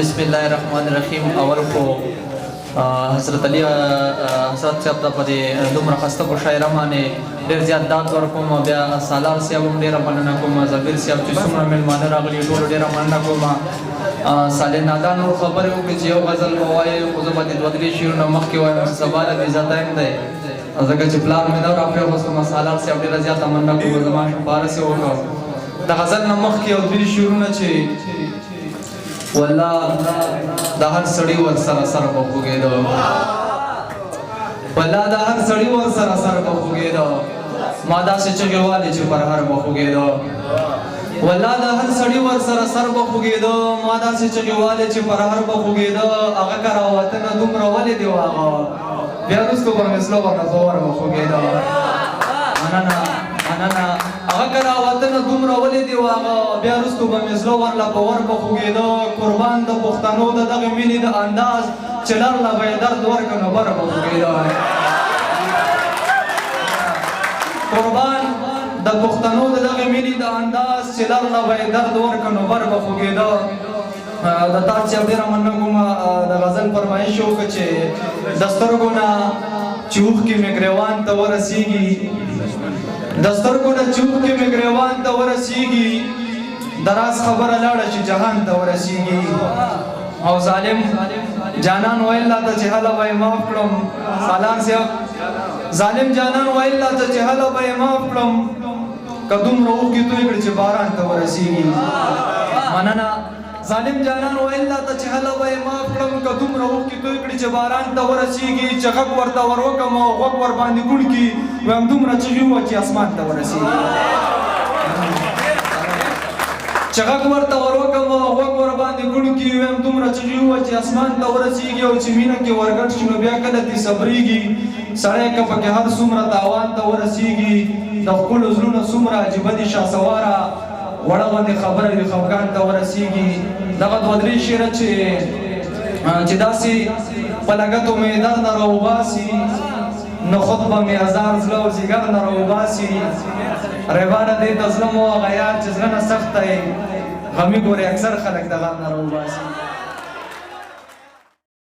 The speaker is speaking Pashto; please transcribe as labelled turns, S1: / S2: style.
S1: بسم الله الرحمن الرحیم. اول خو حضرت علی حضرت صاحب ته په دې دومره ښایسته په شاعره باندې ډېر زیات داد ورکوم. بیا سالار صاحب هم ډېره مننه کوم. زبیر صاحب چې څومره میلمانه راغلي ټولو ډېره مننه کوم. صالح نادان نور خبرې وکړي چې یو غزل به وایي، خو زه به دې دوه درې شعرونه مخکې وایم، سبا له ویزا ټایم دی ځکه چې پلار مې نه راپرېښود. سالار صاحب ډېره زیاته مننه کوم. زما شپارس یې وکړ د غزل نه مخکې یو درې شعرونه چې والله د هر سړي ور سره سر به خوږېده، والله د هر سړي ور سره سر به خوږېده، ما داسې چغې والې چې پر هر به خوږېده، والله د هر سړي ور سره سر به خوږېده، ما داسې چغې والې چې پر هر به خوږېده، هغه که راوتنه دومره ولې دی هغه بیا وروسته به مې زړه ورنه په ور به خوږېده. مننه مننه. هغه که راوتنه دومره ولې دی هغه بیا وروسته به مې زړه ورله په ور به خوږېده. قربان د پښتنو د دغې مینې د انداز چې لرله به یې درد ورکړه نو بره به خوږېده. قربان د پښتنو د دغې مینې د انداز چې لرله به یې درد ورکړه نو بره به خوږېده. د تاج صاحب ډېره مننه کوم. د غزل فرمایش وکړه چې د سترګو نه چې اوښکې مې ګریوان ته ورسېږي، د سترګو نه چې اوښکې مې ګریوان ته ورسېږي، د راز خبره لاړه چې جهان ته ورسېږي. او ظالم جانان ویل راته چې هله به یې معاف کړم. سالار صاحب ظالم جانان ویل راته چې هله به یې معاف کړم، که دومره اوښکې توی کړې چې باران ته ورسېږي. مننه. ظالم جانان ویل راته چې هله به یې معاف کړم، که دومره اوښکې توی کړې چې باران ته ورسېږي، چې غږ ورته ور وکړم او غوږ ورباندې کوڼ کړي وایم دومره چغې ووه چې اسمان ته ورسېږي. چې غږ ورته ور وکړم او غوږ ورباندې کوڼ کړي وایم دومره چغې ووه چې اسمان ته ورسېږي. او چې مینه کې ورګډ شي نو بیا کله دې صبرېږي، سړی که پکې هر څومره تاوان ته ورسېږي، د ښکلو زړونه څومره عجیبه دي شهسواره، وړه غوندې خبره وي خفګان ته ورسېږي. دغه دوه درې شعره چې داسې په لګتو مې در نه راوباسي، نو خود به مې هزار زړه او ځیګر نه راوباسي. ریبانه دې ته زړه مو هغه یار چې زړه نه سخت دی، غمي ګورې اکثر خلک د غم نه راوباسي.